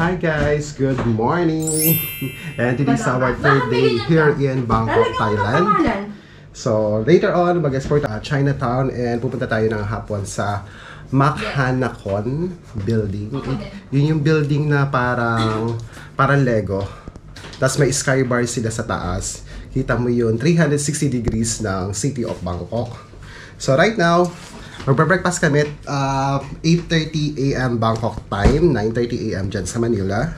Hi guys, good morning. And today's our third day here in Bangkok, Thailand. So later on, mag-explore tayo Chinatown and pupunta tayo ng hapon sa Makhanakon building. Yun yung building na parang Lego. Tapos may sky bar sila sa taas. Kita mo yun, 360 degrees ng City of Bangkok. So right now, magpa-breakfast kami at 8:30 AM Bangkok time, 9:30 AM dyan sa Manila.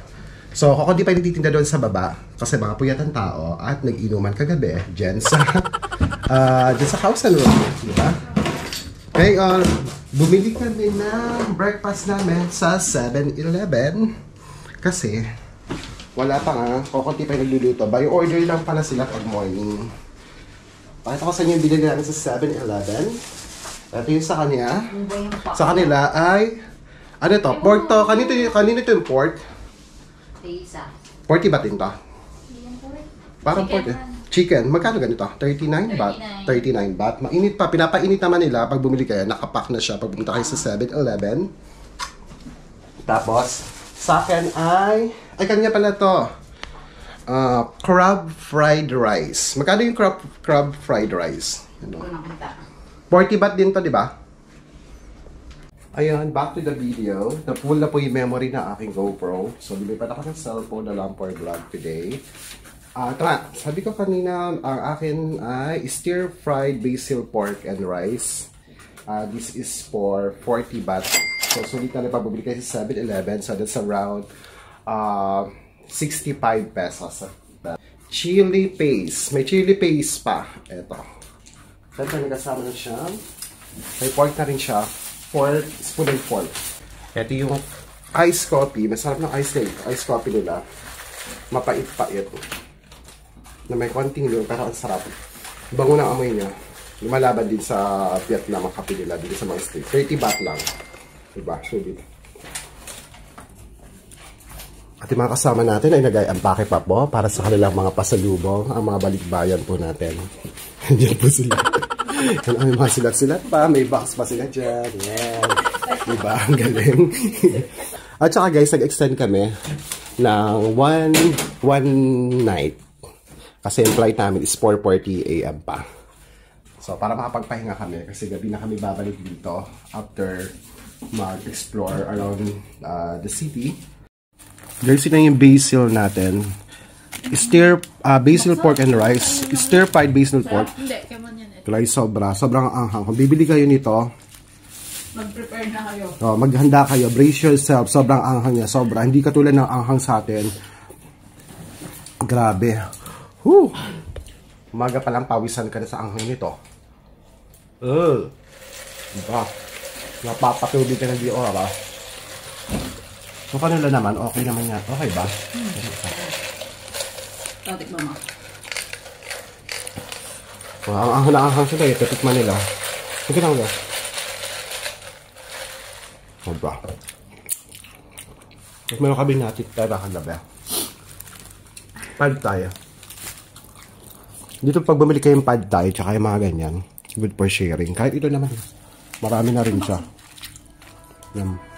So, ako di pa nagtitinda doon sa baba kasi mga puyatan tao at nag-inuman kagabi dyan sa house and room, di ba? Okay, bumili kami ng breakfast namin sa 7-Eleven kasi wala pa nga, kukunti pa yung nagluluto. By order lang pala sila pag morning. Pakita ko sa inyo yung binili namin sa 7-Eleven. Ito yung sa kanya. Sa kanila ay, ano to? Pork to. Kanino ito yung pork? Pork ba din to? Parang pork eh. Chicken. Magkano ganito? 39 baht? 39 baht. Mainit pa. Pinapainit naman nila pag bumili kayo. Nakapack na siya pag pumunta kayo sa 7-Eleven. Tapos, sa akin ay kanya pala to. Crab fried rice. Magkano yung crab fried rice? Ano? 40 baht din to, di ba? Ayan, back to the video. Na-full na po yung memory na aking GoPro. So, lumipat ako ng cellphone na lang for vlog today. Tama, sabi ko kanina, ang akin ay stir-fried basil pork and rice. This is for 40 baht. So, sulit na napabubili kayo sa 7-Eleven. So, that's around 65 pesos. Chili paste. May chili paste pa. Ito. Siyempre, nagkasama na siya. May pork na rin siya. 4 spoon and fork. Ito yung ice coffee. Masarap ng ice coffee nila. Mapait-pait. Na may konting yun, pero ang sarap. Bango ng amoy niya. Lumalaban din sa Vietnam ang kape nila. Dito sa mga street. 30 baht lang. Diba? Sulit. At yung mga kasama natin ay nag-ampake pa po para sa kanilang mga pasalubong, ang mga balikbayan po natin. Diyan po sila. May mga silat-silat pa, may box pa sila dyan. Yan. Diba? Ang galing. At saka guys, nag-extend kami ng one night. Kasi yung flight namin is 4:40 AM pa. So, para makapagpahinga kami, kasi gabi na kami babalik dito after mag-explore around the city. Guys, yun na yung basil natin. Basil pork and rice. Stir-fried basil pork. Guys, sobrang anghang. Kung bibili kayo nito, mag-prepare na kayo. Maghanda kayo. Brace yourself. Sobrang anghang niya. Sobra. Hindi katulad ng anghang sa atin. Grabe. Whew. Umaga pa lang pawisan ka na sa anghang nito. Diba? Napapatubig ka na di oras. So, kanila naman, okay naman yan. Okay ba? Tatik mama. Ang ahang sila eh. Tatikman nila. Okay lang ba? Sobra. Mas meron kami natin tayo bakang gabi. Pad tayo. Dito pag bumili kayong pad tayo, tsaka yung mga ganyan, good for sharing. Kahit ito naman, marami na rin siya. Yan.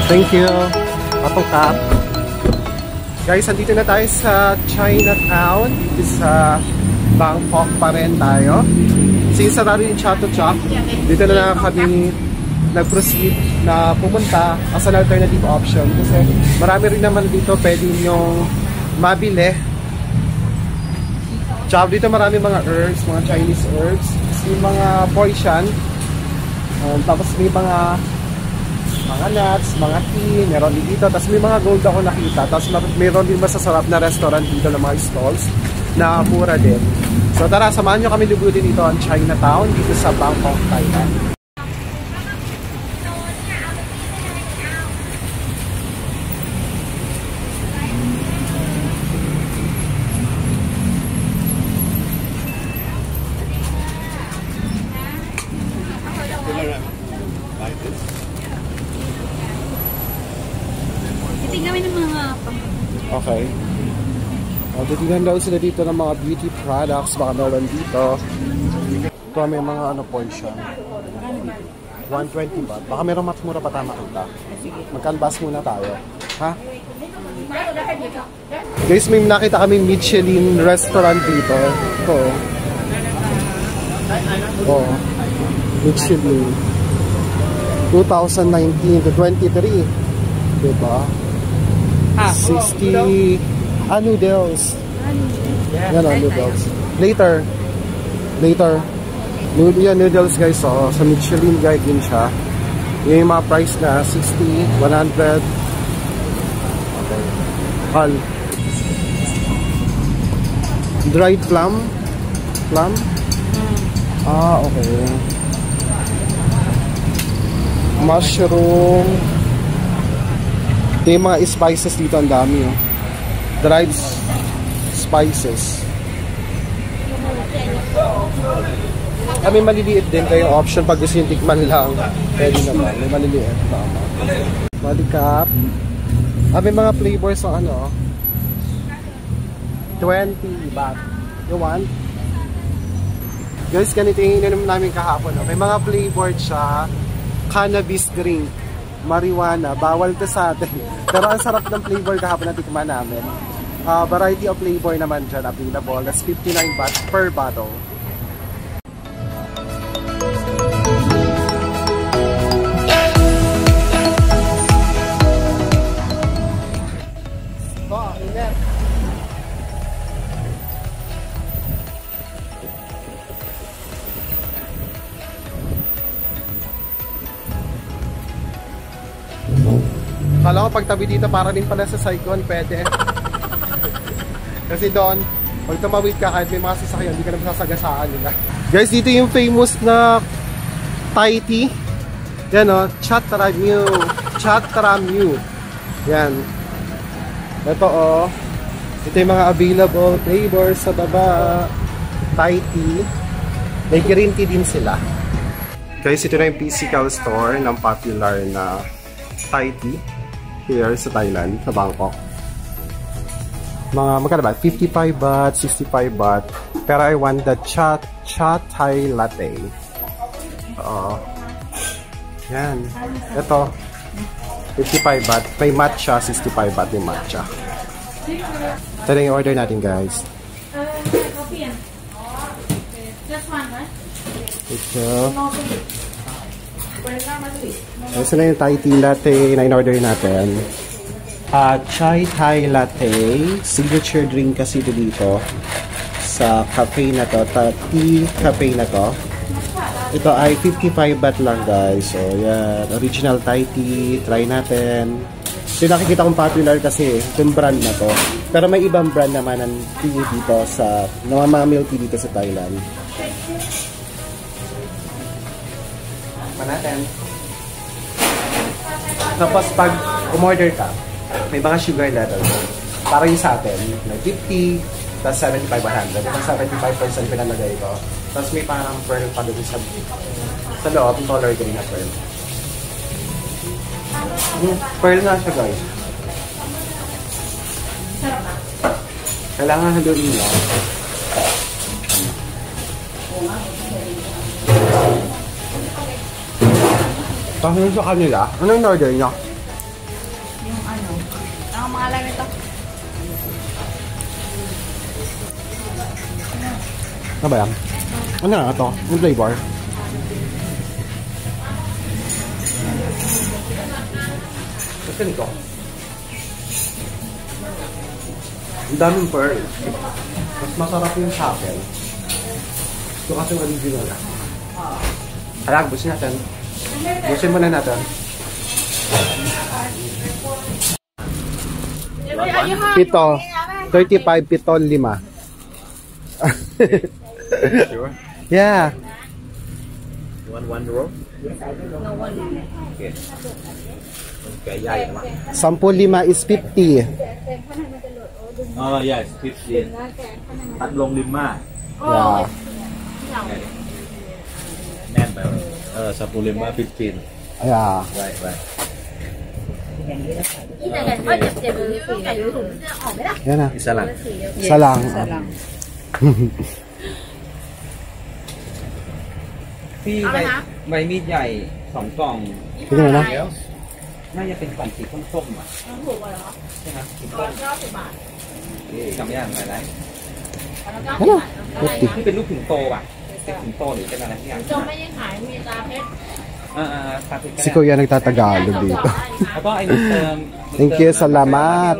Thank you. Apong tap. Guys, andito na tayo sa Chinatown. Dito sa Bangkok pa rin tayo. Since sarado yung Chato Chop, dito na kami nag-proceed na pumunta as an alternative option. Kasi marami rin naman dito pwede yung mabili. Tsaka dito marami mga herbs, mga Chinese herbs. Yung mga poison. Tapos may mga nuts, mga tea, meron din dito. Tapos may mga gold ako nakita. Tapos meron din masasarap na restaurant dito ng mga stalls na mura din. So tara, samahan nyo kami lubutin dito ang Chinatown dito sa Bangkok, Thailand. Titingnan kami ng mga Okay. O, titignan daw sila dito ng mga beauty products. Baka naman dito. Ito may mga ano portion. 120 ba? Baka merong mas mura pa tama kita. Mag-canvas muna tayo. Ha? Guys, may nakita kami Michelin restaurant dito. Ito. Oh. Michelin. 2019 to 23. Diba? 60 noodles. Yan o, noodles. Later. Noodles guys, so sa Michelin guide din siya. Yung mga price na 60, 100. Okay. All. Dried plum. Ah, okay. Mushroom. Ito yung mga spices dito, ang dami oh. Dried spices. May maliliit din kayong option pag gusto yung tikman lang. Pwede naman, may maliliit. Tama. Body cap. May mga flavors sa ano. 20 baht. You want? Guys, ganito yung ininom namin kahapon. No? May mga flavored siya. Cannabis drink. Marijuana. Bawal to sa atin. Pero ang sarap ng flavor kahapon na tikman namin. Variety of flavor naman dyan available. That's 59 baht per bottle. Kala ko pagtabi dito para din pala sa Saigon, pwede. Kasi doon, pag tumawid ka kahit may mga sasakyan, hindi ka na masasagasaan nila. Guys, dito yung famous na Thai tea. Yan o, Chatramyu. Yan. Ito o. Ito yung mga available flavors sa baba. Thai tea. May green tea din sila. Guys, ito na yung physical store ng popular na Thai tea. Here sa Thailand, sa Bangkok. Mga magkano ba? 55 baht, 65 baht. Pero I want the cha Thai latte. Yan. Ito. 55 baht. May matcha, 65 baht yung matcha. Ito na yung order natin, guys. Ito. Ito na yung Thai tea latte na in-order natin. Chai Thai latte. Signature drink kasi ito dito sa cafe na to. Tea cafe na to. Ito ay 55 baht lang, guys. So, yan. Original Thai tea. Try natin. So, nakikita kong popular kasi itong brand na to. Pero may ibang brand naman ng tea dito sa namamamil tea dito sa Thailand. Natin. Tapos pag umorder ka, may mga sugar level. Para yung sa atin, may 50, tapos 75, 100. Tapos 75% pinalagay ko. Tapos may parang pearl pa doon sa loob, color green na pearl. Pearl nga siya, guys. Kailangan haluin nyo. Tapos sa kanila, anong order niya? Yung ano, ang mga lang ito. Ano ba yan? Ano nga ito? Yung flavor? Kasi nito. Ang daming pearl. Mas masarap yung sa akin. Ito kasi yung original na. Alag, busin natin. Busin muna natin. Pito. 35, pito, 5. Sure? Yeah. You want one roll? No one. Okay. Okay, yeah, naman. 10 is 50. Oh, yes, 15. Tatlong lima. Yeah.แน่นไป 15. 15. Yeah. Right, right. yan na. Isa lang. Isa lang. Isa lang. พี่ใบมีดใหญ่2 กล่อง Tingnan mo na. น่าจะเป็นกล่องสีส้มๆอ่ะ ถูกกว่าเหรอ ใช่ไหมสีส้ม 90 บาท จำไม่ได้เหมือนกันนะ Ano? ที่เป็นลูกถึงโตอ่ะเป็นถึงโตหรือเป็นอะไรที่อย่าง จงไม่ได้ขายมีตาเพชร คาเฟ่ Si Kuya nagtatagalog dito. แล้วก็ไอ้เติม Thank you, salamat.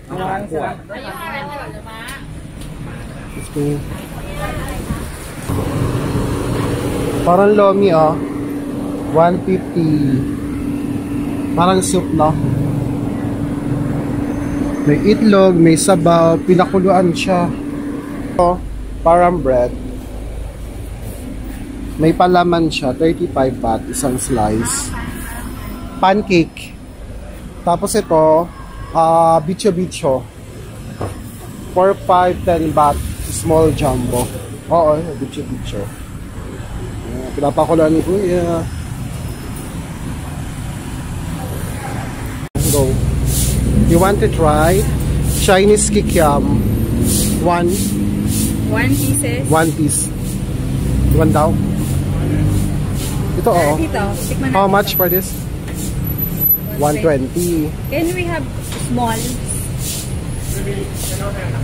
เอาล้างขวด อายุอะไรเท่าไหร่จะมา Parang lomi, oh. 150. Parang soup, no? May itlog, may sabaw, pinakuluan siya. Oh, parang bread. May palaman siya, 35 baht, isang slice. Pancake. Tapos ito, bicho-bicho. 4, 5, 10 baht, small jumbo. Oo, bicho-bicho. Pinapakuluan ni Kuya. Go. You want to try Chinese kikiam? 1 pieces. piece. Iwan daw? Ito oh. Dito, tikman natin. How much for this? 120. Can we have small?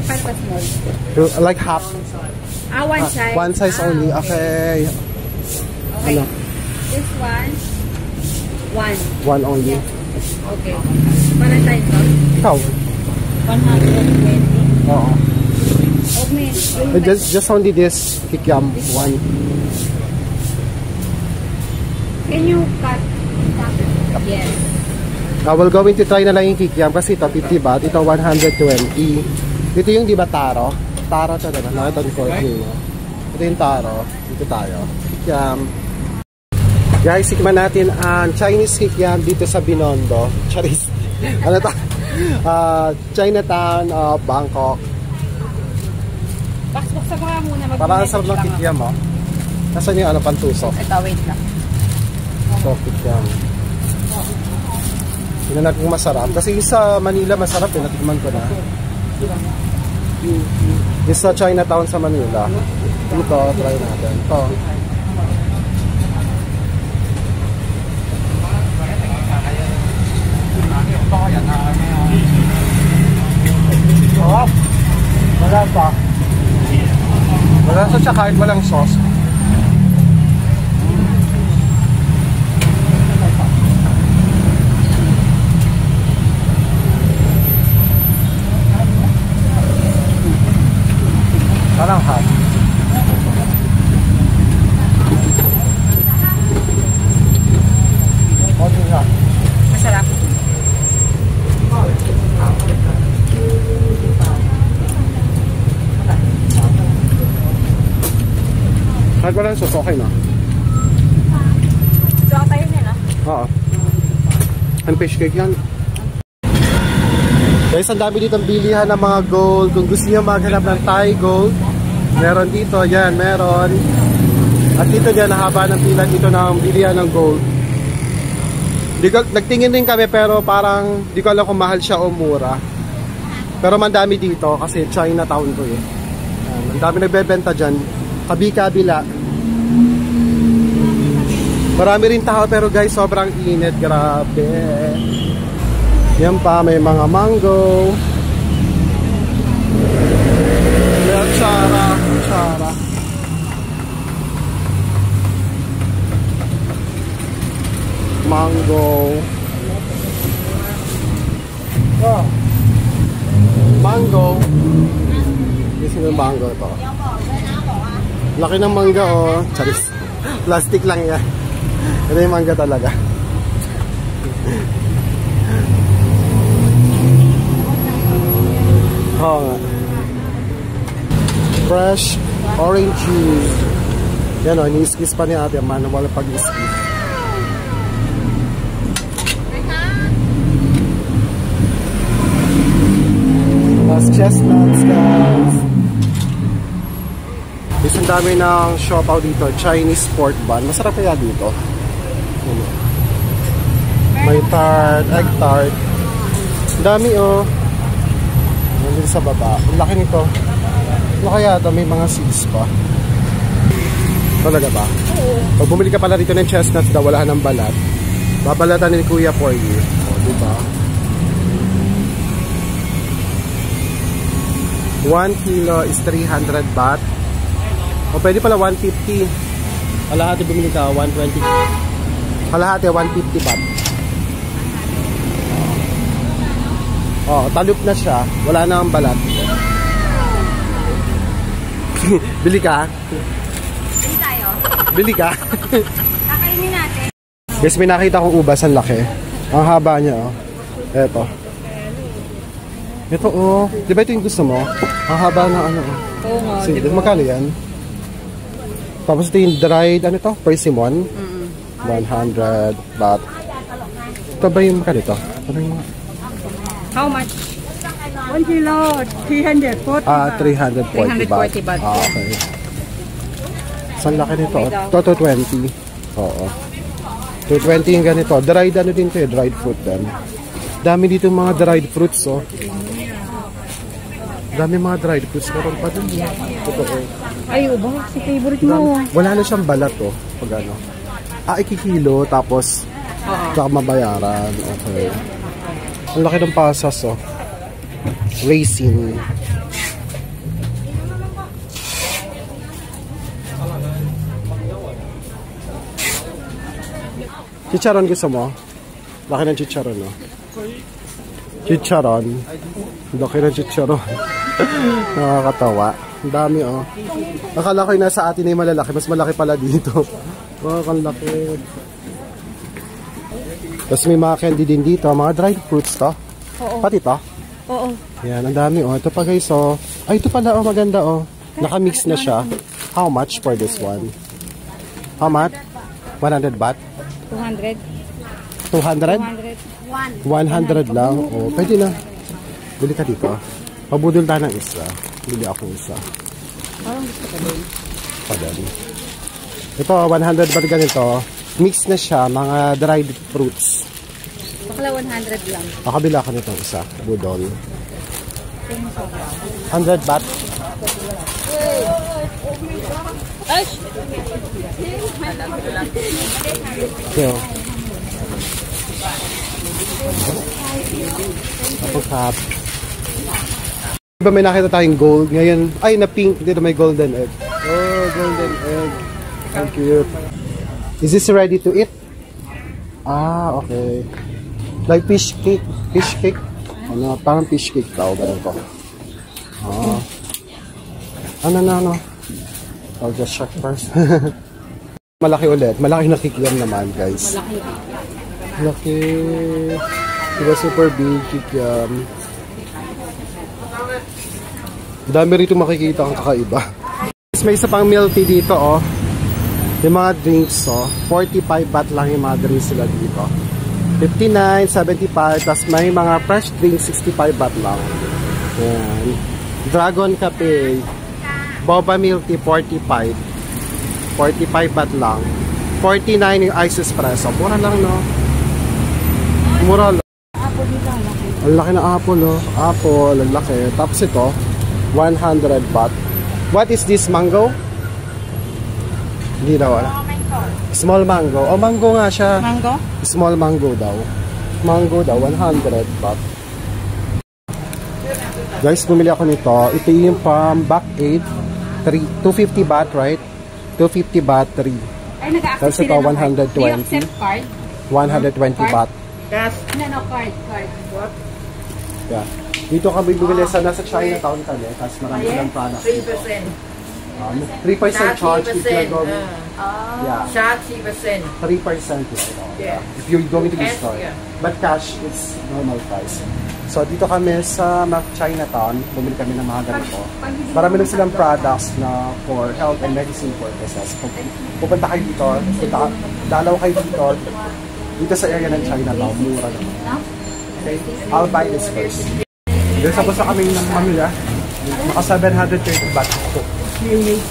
Para pa small. Like half. One size. One size only. Okay. Okay. Ano? This one. One only. Okay. Para tayo to? Ikaw? 120. Oo. Okay. Just only this kikiam. 1. Can you cut? Yes. We're going to try na lang yung kikiam kasi ito 50 baht. Ito 120. Ito yung di ba taro? Taro talaga. No, ito yung 14. Ito yung taro. Dito tayo. Kikiam. Guys, sikman natin ang Chinese kikiam dito sa Binondo. Charis. Ano to? Chinatown, Bangkok. Baksa ka muna. Parang ang sarap ng kikiam, oh. Nasaan yung ano, pantusok? Ito, wait lang. So, kikiam. Tingnan natin kung masarap. Kasi sa Manila masarap eh. Natikman ko na. This sa Chinatown sa Manila. Dito, try natin. Ito. Sarap. Malasa. Malasa siya kahit walang sauce. Parang hot. Okay nga. Masarap. Kahit walang sauce, okay na. So, tayo nila. Oo. Ang fish cake yan. Guys, ang dami ditong bilihan ng mga gold. Kung gusto niyo maghanap ng Thai gold, meron dito. Yan, meron. At dito dyan, nahaba ng pila dito ng bilihan ng gold. Nagtingin din kami pero parang di ko alam kung mahal siya o mura. Pero mandami dito kasi Chinatown to eh. Yan, ang dami nagbebenta dyan. Kabi-kabila. Marami rin tao pero guys, sobrang init. Grabe. Yan pa, may mga mango. Kutsara. Mango. Oh. Mango. Gusto yung mango to. Laki ng mangga oh. Charis. Plastic lang yan. Ito yung mangga talaga. Oo nga. Fresh orange juice. Yan o, ni-squeeze pa ni ate. Manual pag-squeeze. Las chestnuts, guys. Guys, ang dami ng siopaw dito. Chinese pork bun. Masarap kaya dito. May tart, egg tart. Ang dami oh. Nandun sa baba. Ang laki nito. Ano kaya ito? May mga seeds pa. Talaga ba? Oo. Pag bumili ka pala dito ng chestnuts daw, wala ng balat. Babalatan ni Kuya for you. O, diba? 1 kilo is 300 baht. O pwede pala 150. Kalahati bumili ka, 120. Kalahati, 150 baht. O, talup na siya. Wala na ang balat. Bili ka? Bili tayo. Bili ka? Kakainin natin. Guys, may nakita kong ubas. Ang laki. Ang haba niya, oh. Eto. Ito, oh. Di ba ito yung gusto mo? Ang haba ng ano, oh. Oo nga. Sige, magkano yan? Tapos ito yung dried, ano ito? Persimmon. 100 baht. Ito ba yung magkano ito? Ano yung mga... How much? 1 kilo, 340 340 baht. 340 baht. Okay. Saan laki nito? Ito, 220. Oo. 220 yung ganito. Dried ano din ito eh, dried fruit din. Dami dito mga dried fruits, oh. Dami mga dried fruits. Meron pa din. Totoo. Ay, uba, si favorite mo. Wala na siyang balat, oh. Pag ano. Ikikilo, tapos saka mabayaran. Okay. Ang laki ng pasas, oh. Raisin. Chicharon gusto mo? Laki ng chicharon, no? Chicharon. Laki ng chicharon. Nakakatawa. Ang dami, oh. Akala ko yung nasa atin ay malalaki. Mas malaki pala dito. Oh, ang laki. Tapos may mga candy din dito. Mga dried fruits to. Oo. Pati to. Oo. Yan, ang dami, oh. Ito pa, guys, oh. Ay, ito pala, oh. Maganda, oh. Nakamix na siya. How much for this one? How much? 100 baht? 200. 200? 100 lang. Oh, pwede na. Bili ka dito. Pabudol tayo ng isa. Bili ako isa. Parang gusto ko din. Padali. Ito, 100 baht ganito. Mix na siya, mga dried fruits. Bakla 100 lang. Makabila ka nito isa. Budol. 100 baht. Ay! Ito. Kapag diba may nakita tayong gold ngayon? Ay, na pink. Dito may golden egg. Oh, golden egg. Thank you. Is this ready to eat? Ah, okay. Like fish cake. Fish cake. Ano, parang fish cake daw. Ganun ko. Ah. Ano. I'll just check first. Malaki ulit. Malaki na kikiam naman, guys. Malaki. Diba super big kikiam. Dami rito makikita ang kakaiba. May isa pang milk tea dito, oh. Yung mga drinks, oh. 45 baht lang yung mga drinks sila dito. 59, 75, tas may mga fresh drinks, 65 baht lang. Ayan. Dragon Cafe. Boba milk tea, 45. 45 baht lang. 49 yung ice espresso. Mura lang, no? Mura lang. Ang laki ng apple, oh. Apple, ang laki. Tapos ito, 100 baht. What is this, mango? Hindi daw, small mango. Oh, mango nga siya. Mango? Small mango daw. Mango daw, 100 baht. Guys, bumili ako nito. Ito yung from Back 8. 250 baht, right? 250 baht, 3. Ay, nag-a-accept Tapos ito, 120. Do you accept card? 120 baht. Cash. No, card. What? Yeah. Dito kami bumili sa nasa Chinatown kami. Tapos marami silang products. 3%. 3% charge if you're going. Yeah. Shot 3%. 3%. Yeah. If you're going to the Cash, store. yeah. But cash, it's normal price. So, dito kami sa Chinatown. Bumili kami ng mga ganito. Marami na silang products na for health and medicine purposes. Pupunta kayo dito. Dalaw kayo dito. Dito sa area ng Chinatown. Mura naman. Okay? I'll buy this first. Dito sa basa kami ng mamila. Maka 730 baht.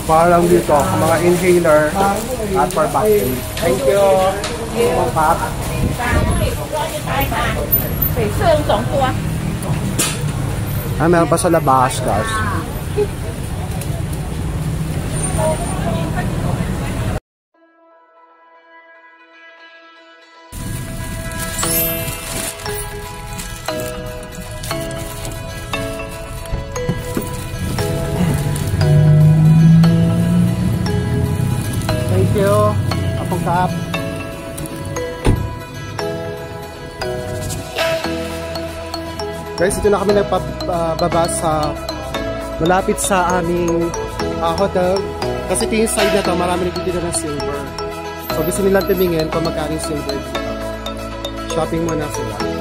Parang dito, mga inhaler at for vacuum. Thank you. Mga pap. เสื้อสองตัว Ah, meron pa sa labas, guys. Thank you. Apong kap. Guys, ito na kami nagpababa sa malapit sa aming hotel. Kasi ito yung side na to, marami nagtitinda ng silver. So gusto nilang tumingin kung magkano yung silver dito. Shopping muna sila.